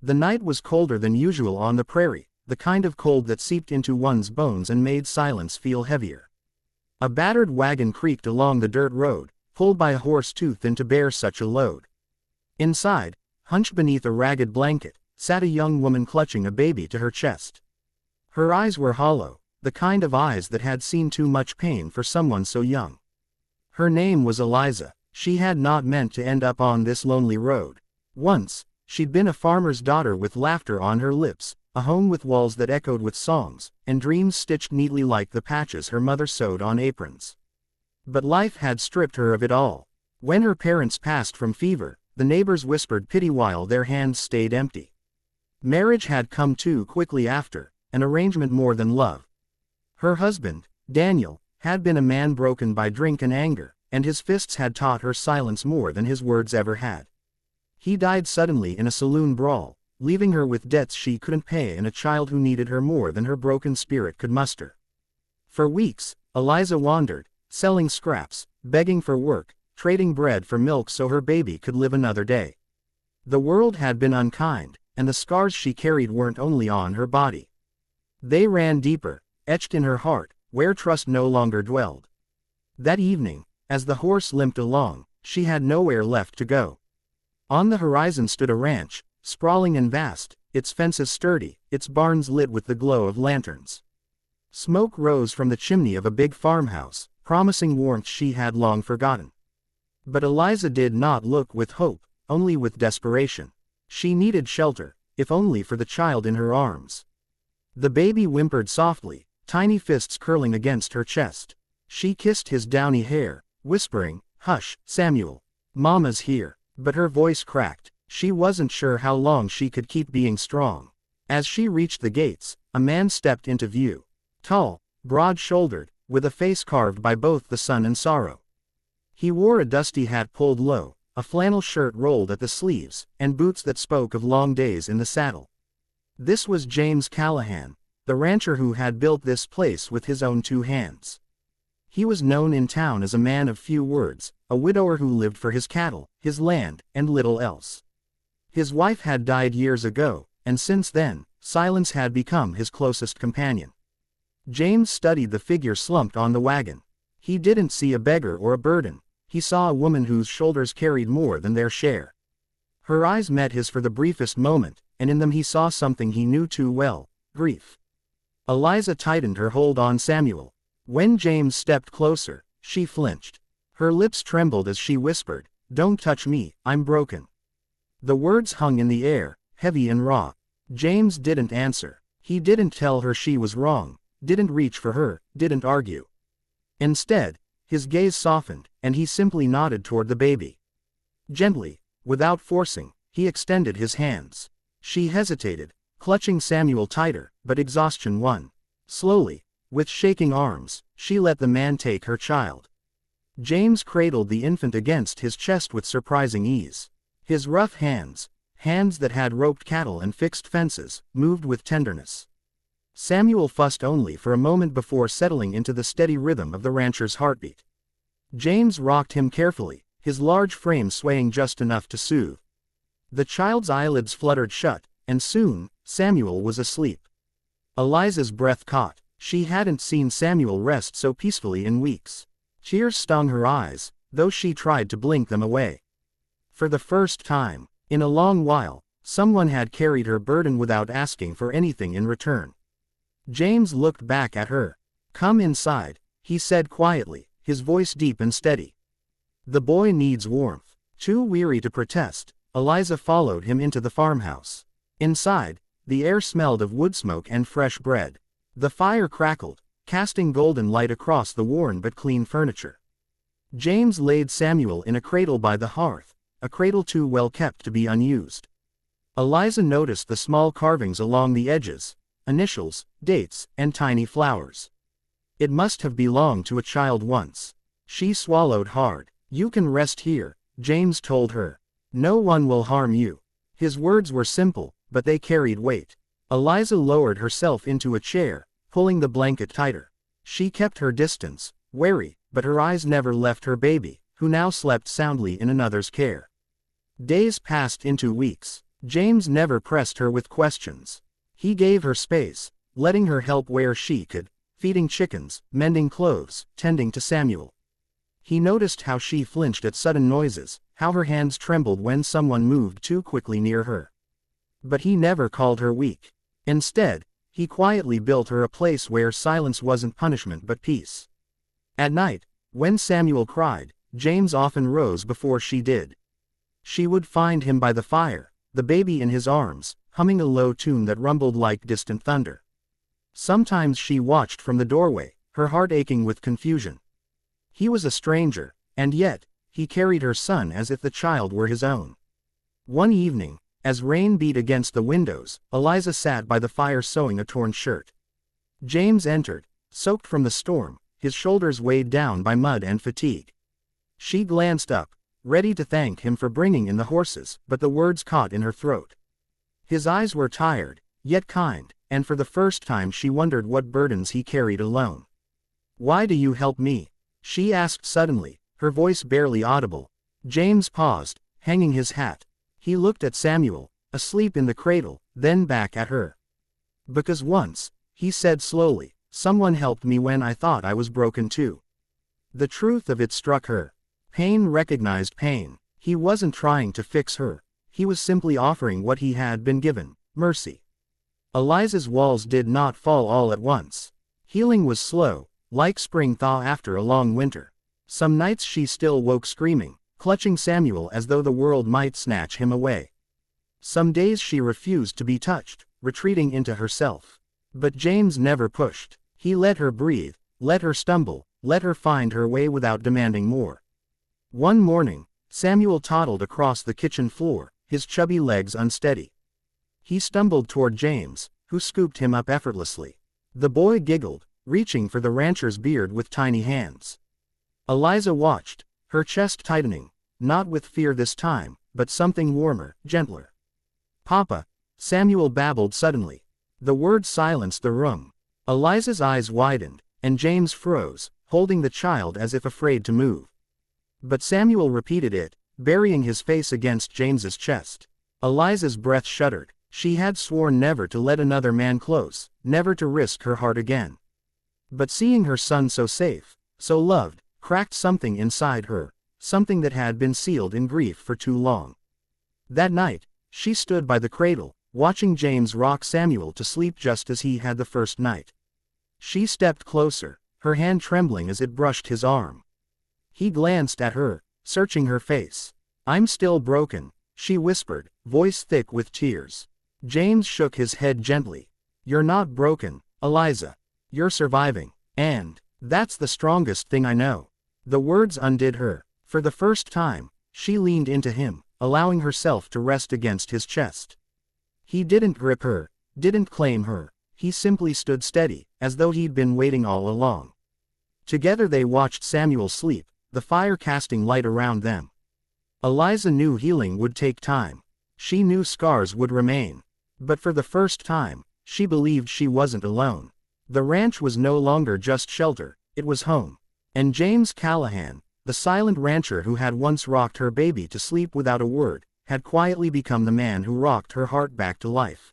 The night was colder than usual on the prairie, the kind of cold that seeped into one's bones and made silence feel heavier. A battered wagon creaked along the dirt road, pulled by a horse too thin to bear such a load. Inside, hunched beneath a ragged blanket, sat a young woman clutching a baby to her chest. Her eyes were hollow, the kind of eyes that had seen too much pain for someone so young. Her name was Eliza. She had not meant to end up on this lonely road. Once, she'd been a farmer's daughter with laughter on her lips, a home with walls that echoed with songs, and dreams stitched neatly like the patches her mother sewed on aprons. But life had stripped her of it all. When her parents passed from fever, the neighbors whispered pity while their hands stayed empty. Marriage had come too quickly after, an arrangement more than love. Her husband, Daniel, had been a man broken by drink and anger, and his fists had taught her silence more than his words ever had. He died suddenly in a saloon brawl, leaving her with debts she couldn't pay and a child who needed her more than her broken spirit could muster. For weeks, Eliza wandered, selling scraps, begging for work, trading bread for milk so her baby could live another day. The world had been unkind, and the scars she carried weren't only on her body. They ran deeper, etched in her heart, where trust no longer dwelled. That evening, as the horse limped along, she had nowhere left to go. On the horizon stood a ranch, sprawling and vast, its fences sturdy, its barns lit with the glow of lanterns. Smoke rose from the chimney of a big farmhouse, promising warmth she had long forgotten. But Eliza did not look with hope, only with desperation. She needed shelter, if only for the child in her arms. The baby whimpered softly, tiny fists curling against her chest. She kissed his downy hair, whispering, "Hush, Samuel. Mama's here." But her voice cracked. She wasn't sure how long she could keep being strong. As she reached the gates, a man stepped into view. Tall, broad-shouldered, with a face carved by both the sun and sorrow. He wore a dusty hat pulled low, a flannel shirt rolled at the sleeves, and boots that spoke of long days in the saddle. This was James Callahan, the rancher who had built this place with his own two hands. He was known in town as a man of few words, a widower who lived for his cattle, his land, and little else. His wife had died years ago, and since then, silence had become his closest companion. James studied the figure slumped on the wagon. He didn't see a beggar or a burden. He saw a woman whose shoulders carried more than their share. Her eyes met his for the briefest moment, and in them he saw something he knew too well: grief. Eliza tightened her hold on Samuel. When James stepped closer, she flinched. Her lips trembled as she whispered, "Don't touch me, I'm broken." The words hung in the air, heavy and raw. James didn't answer. He didn't tell her she was wrong, didn't reach for her, didn't argue. Instead, his gaze softened, and he simply nodded toward the baby. Gently, without forcing, he extended his hands. She hesitated, clutching Samuel tighter, but exhaustion won. Slowly, with shaking arms, she let the man take her child. James cradled the infant against his chest with surprising ease. His rough hands, hands that had roped cattle and fixed fences, moved with tenderness. Samuel fussed only for a moment before settling into the steady rhythm of the rancher's heartbeat. James rocked him carefully, his large frame swaying just enough to soothe. The child's eyelids fluttered shut, and soon, Samuel was asleep. Eliza's breath caught. She hadn't seen Samuel rest so peacefully in weeks. Tears stung her eyes, though she tried to blink them away. For the first time, in a long while, someone had carried her burden without asking for anything in return. James looked back at her. "Come inside," he said quietly, his voice deep and steady. "The boy needs warmth." Too weary to protest, Eliza followed him into the farmhouse. Inside, the air smelled of wood smoke and fresh bread. The fire crackled, casting golden light across the worn but clean furniture. James laid Samuel in a cradle by the hearth, a cradle too well kept to be unused. Eliza noticed the small carvings along the edges, initials, dates, and tiny flowers. It must have belonged to a child once. She swallowed hard. "You can rest here," James told her. "No one will harm you." His words were simple, but they carried weight. Eliza lowered herself into a chair, pulling the blanket tighter. She kept her distance, wary, but her eyes never left her baby, who now slept soundly in another's care. Days passed into weeks. James never pressed her with questions. He gave her space, letting her help where she could, feeding chickens, mending clothes, tending to Samuel. He noticed how she flinched at sudden noises, how her hands trembled when someone moved too quickly near her. But he never called her weak. Instead, he quietly built her a place where silence wasn't punishment but peace. At night, when Samuel cried, James often rose before she did. She would find him by the fire, the baby in his arms, humming a low tune that rumbled like distant thunder. Sometimes she watched from the doorway, her heart aching with confusion. He was a stranger, and yet, he carried her son as if the child were his own. One evening, as rain beat against the windows, Eliza sat by the fire sewing a torn shirt. James entered, soaked from the storm, his shoulders weighed down by mud and fatigue. She glanced up, ready to thank him for bringing in the horses, but the words caught in her throat. His eyes were tired, yet kind, and for the first time she wondered what burdens he carried alone. "Why do you help me?" she asked suddenly, her voice barely audible. James paused, hanging his hat. He looked at Samuel, asleep in the cradle, then back at her. "Because once," he said slowly, "someone helped me when I thought I was broken too." The truth of it struck her. Pain recognized pain. He wasn't trying to fix her. He was simply offering what he had been given, mercy. Eliza's walls did not fall all at once. Healing was slow, like spring thaw after a long winter. Some nights she still woke screaming, clutching Samuel as though the world might snatch him away. Some days she refused to be touched, retreating into herself. But James never pushed. He let her breathe, let her stumble, let her find her way without demanding more. One morning, Samuel toddled across the kitchen floor, his chubby legs unsteady. He stumbled toward James, who scooped him up effortlessly. The boy giggled, reaching for the rancher's beard with tiny hands. Eliza watched, her chest tightening, not with fear this time, but something warmer, gentler. "Papa," Samuel babbled suddenly. The word silenced the room. Eliza's eyes widened, and James froze, holding the child as if afraid to move. But Samuel repeated it, burying his face against James's chest. Eliza's breath shuddered. She had sworn never to let another man close, never to risk her heart again. But seeing her son so safe, so loved, cracked something inside her, something that had been sealed in grief for too long. That night, she stood by the cradle, watching James rock Samuel to sleep just as he had the first night. She stepped closer, her hand trembling as it brushed his arm. He glanced at her, searching her face. "I'm still broken," she whispered, voice thick with tears. James shook his head gently. "You're not broken, Eliza. You're surviving. And that's the strongest thing I know." The words undid her. For the first time, she leaned into him, allowing herself to rest against his chest. He didn't grip her, didn't claim her. He simply stood steady, as though he'd been waiting all along. Together they watched Samuel sleep, the fire casting light around them. Eliza knew healing would take time. She knew scars would remain. But for the first time, she believed she wasn't alone. The ranch was no longer just shelter, it was home. And James Callahan, the silent rancher who had once rocked her baby to sleep without a word, had quietly become the man who rocked her heart back to life.